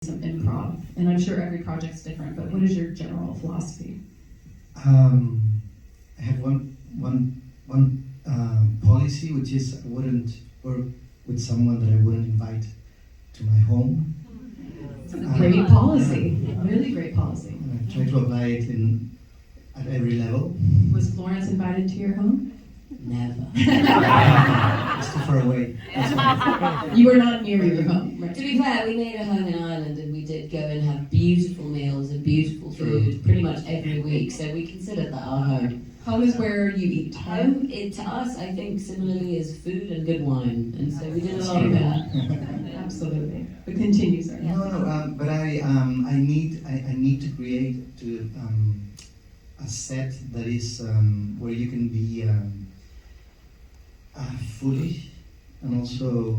some improv, and I'm sure every project's different, but what is your general philosophy? I have one policy, which is I wouldn't work with someone that I wouldn't invite to my home. Great policy, really great policy. And I try to apply it at every level. Was Florence invited to your home? Never. It's too far away. You were not near your home, right? To be fair, we made a home in Ireland and we did go and have beautiful meals and beautiful food pretty much every week, so we considered that our home. Home is where you eat. Home, to us, I think, similarly is food and good wine, and so we did a lot of that. Absolutely. But continue, sir. No, but I need to create a set that is where you can be foolish and also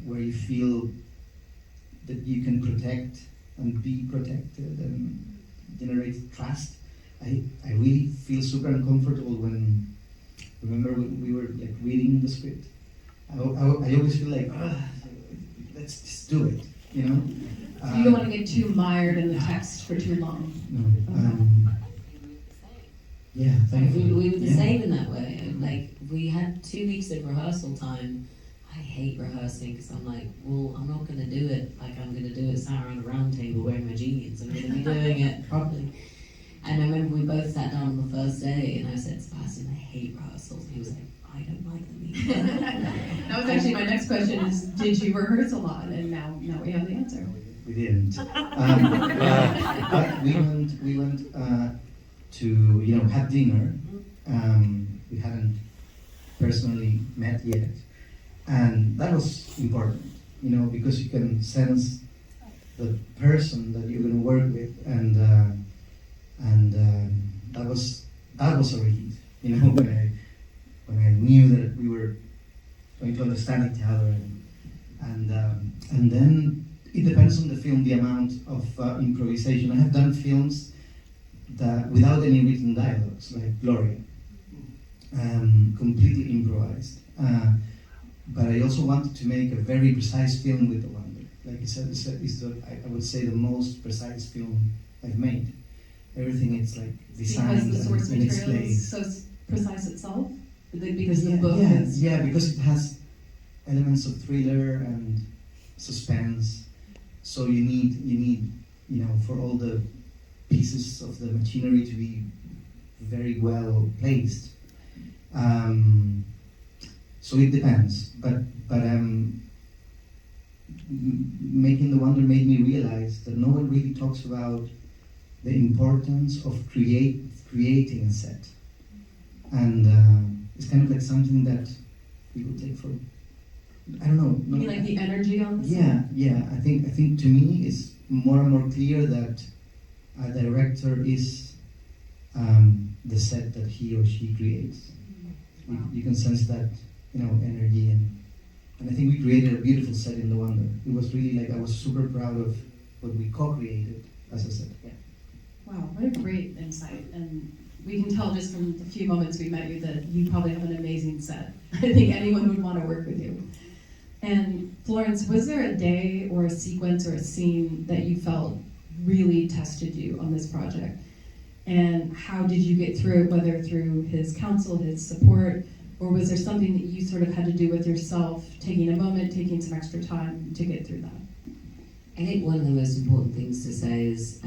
where you feel that you can protect and be protected and generate trust. I really feel super uncomfortable when we were like reading the script. I always feel like, let's just do it, you know? So you don't want to get too mired in the text for too long. No. Yeah, thank you. We were the same in that way. Like, we had 2 weeks of rehearsal time. I hate rehearsing because I'm like, well, I'm not going to do it like I'm going to do it sat around a round table wearing my jeans. I'm going to be doing it properly. And I remember we both sat down on the first day and I said, Sebastian, I hate rehearsals. And he was like, I don't like them either. That was actually my next question is, did you rehearse a lot? And now we have the answer. We didn't. But we went to have dinner. We hadn't personally met yet, and that was important, because you can sense the person that you're going to work with, and that was a relief, when I knew that we were going to understand each other, and then it depends on the film, the amount of improvisation. I have done films that without any written dialogues, like Gloria, completely improvised. But I also wanted to make a very precise film with TheWonder. Like I said, I would say the most precise film I've made. Everything is like designed because the source and material explained. is so precise itself? Because the book is... Yeah, because it has elements of thriller and suspense. So you need, for all the pieces of the machinery to be very well placed. So it depends, but making TheWonder made me realize that no one really talks about the importance of creating a set, and it's kind of like something that people take for, I don't know. You mean like the energy on the set? Yeah. I think to me it's more and more clear that a director is the set that he or she creates. Wow. You can sense that, energy, and I think we created a beautiful set in TheWonder. It was really like I was super proud of what we co-created as a set. Yeah. Wow, what a great insight. And we can tell just from the few moments we met you that you probably have an amazing set. I think anyone would want to work with you. And Florence, was there a day or a sequence or a scene that you felt really tested you on this project? And how did you get through it, whether through his counsel, his support, or was there something that you sort of had to do with yourself, taking a moment, taking some extra time to get through that? I think one of the most important things to say is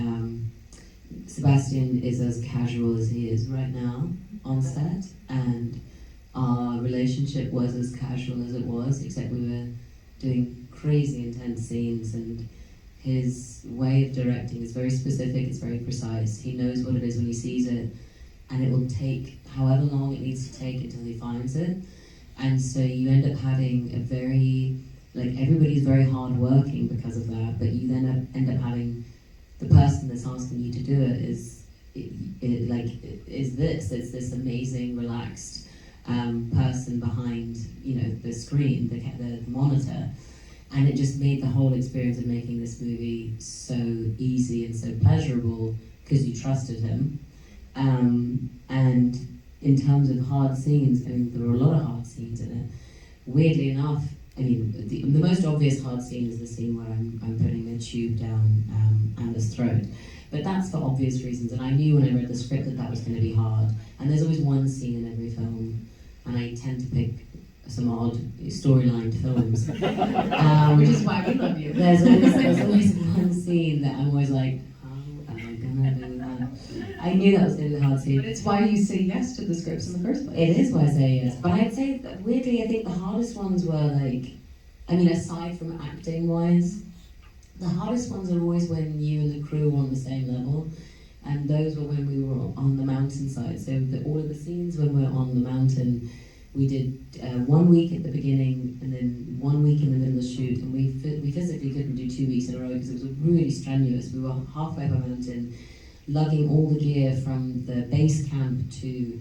Sebastian is as casual as he is right now on set, and our relationship was as casual as it was, except we were doing crazy intense scenes, and his way of directing is very specific, it's very precise. He knows what it is when he sees it, and it will take however long it needs to take until he finds it. And so you end up having a very, everybody's very hard-working because of that, but you then end up having the person that's asking you to do it is this amazing, relaxed person behind, the screen, the monitor. And it just made the whole experience of making this movie so easy and so pleasurable because you trusted him. And in terms of hard scenes, I mean, there were a lot of hard scenes in it. Weirdly enough, I mean, the most obvious hard scene is the scene where I'm putting the tube down Amber's throat. But that's for obvious reasons, and I knew when I read the script that that was going to be hard. And there's always one scene in every film, and I tend to pick some odd storyline films. Which is why we love you. There's always one scene that I'm always like, how am I gonna do that? I knew that was going to be the hard scene. But it's why you say yes to the scripts in the first place. It is why I say yes. But I'd say that weirdly, I think the hardest ones were like, I mean, aside from acting wise, the hardest ones are always when you and the crew were on the same level. And those were when we were on the mountainside. So all of the scenes when we were on the mountain, we did 1 week at the beginning and then 1 week in the middle of the shoot. And we physically couldn't do 2 weeks in a row because it was really strenuous. We were halfway up a mountain, lugging all the gear from the base camp to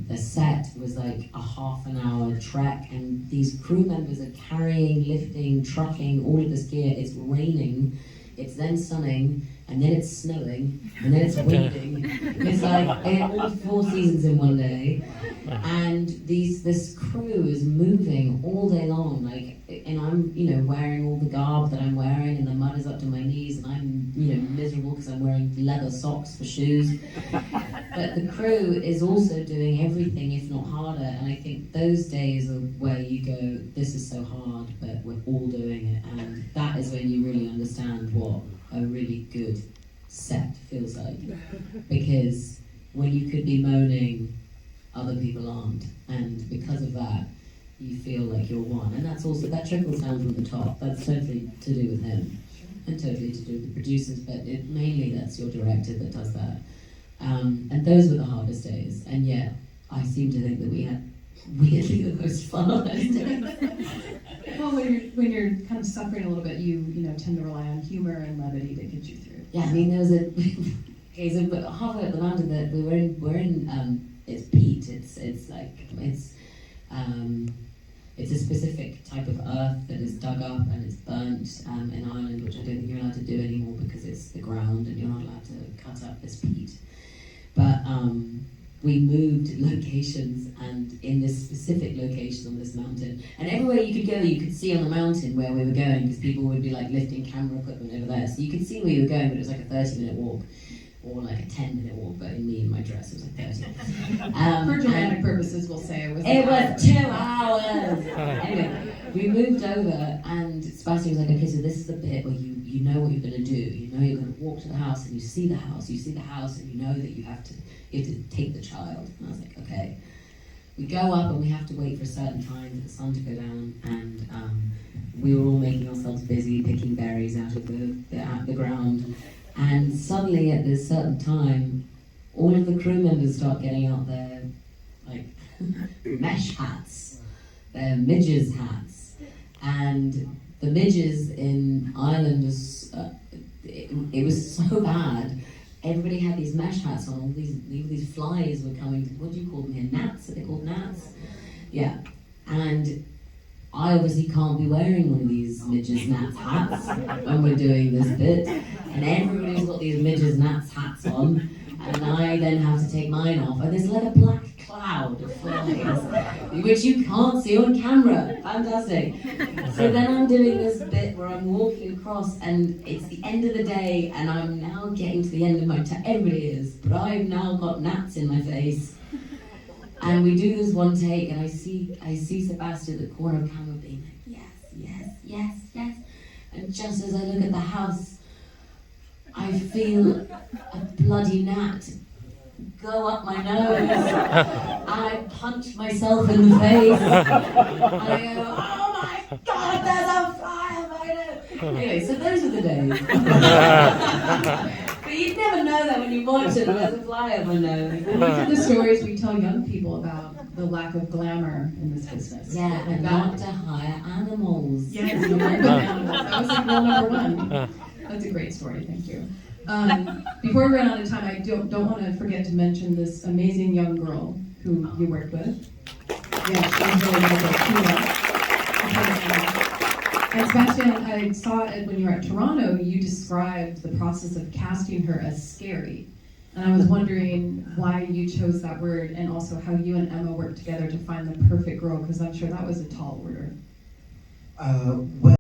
the set was like a half an hour trek, and these crew members are carrying, lifting, trucking all of this gear. It's raining, it's then sunning, and then it's snowing, and then it's winding. It's like all 4 seasons in one day, and this crew is moving all day long, like, and I'm wearing all the garb that I'm wearing, and the mud is up to my knees, and I'm miserable because I'm wearing leather socks for shoes. But the crew is also doing everything, if not harder, and I think those days are where you go, this is so hard, but we're all doing it, and that is when you really understand what a really good set feels like. Because when you could be moaning, other people aren't, and because of that, you feel like you're one. And that's also, that trickles down from the top. That's totally to do with him, and totally to do with the producers, but mainly that's your director that does that. And those were the hardest days, and yet I seem to think that we had weirdly the most fun on those days. Well, when you're kind of suffering a little bit, you tend to rely on humor and levity to get you through. Yeah, I mean there was okay, so but halfway up the mountain that we're in it's peat. It's a specific type of earth that is dug up and it's burnt in Ireland, which I don't think you're allowed to do anymore because it's the ground and you're not allowed to cut up this peat. But we moved locations, and in this specific location on this mountain, and everywhere you could go, you could see on the mountain where we were going, because people would be like lifting camera equipment over there, so you could see where you were going, but it was like a 30-minute walk, or like a 10-minute walk, but in me and my dress, it was like 30. For dramatic purposes, we'll say it was 2 hours! Anyway, we moved over, and Sebastian was like, okay, so this is the bit where you know what you're going to do. You know you're going to walk to the house, and you see the house, and you know that you have to take the child. And I was like, okay. We go up, and we have to wait for a certain time for the sun to go down, and we were all making ourselves busy picking berries out of the ground. And suddenly, at this certain time, all of the crew members start getting out their like mesh hats, their midges hats, and the midges in Ireland was it was so bad. Everybody had these mesh hats on. All these flies were coming. What do you call them here? Gnats? Are they called gnats? Yeah, and I obviously can't be wearing one of these midges gnats hats when we're doing this bit, and everybody's got these midges gnats hats on, and I then have to take mine off, and there's like a black cloud of flies, which you can't see on camera. Fantastic. So then I'm doing this bit where I'm walking across, and it's the end of the day, and I'm now getting to the end of my everybody is, but I've now got gnats in my face. And we do this one take, and I see Sebastian at the corner of the camera being like, yes. And just as I look at the house, I feel a bloody gnat go up my nose, and I punch myself in the face, and I go, oh my God, there's a fly on my nose. Anyway, so those are the days. But you'd never know that when you watch it, there's a fly on my nose. These are the stories we tell young people about the lack of glamour in this business. Yeah, and not to hire animals. Yes, you work with animals. That was like rule number 1. That's a great story, thank you. Before we run out of time, I don't want to forget to mention this amazing young girl who you worked with. Yeah, she's really good. And Sebastian, I saw it when you were at Toronto, you described the process of casting her as scary. And I was wondering why you chose that word, and also how you and Emma worked together to find the perfect girl, because I'm sure that was a tall order. Well,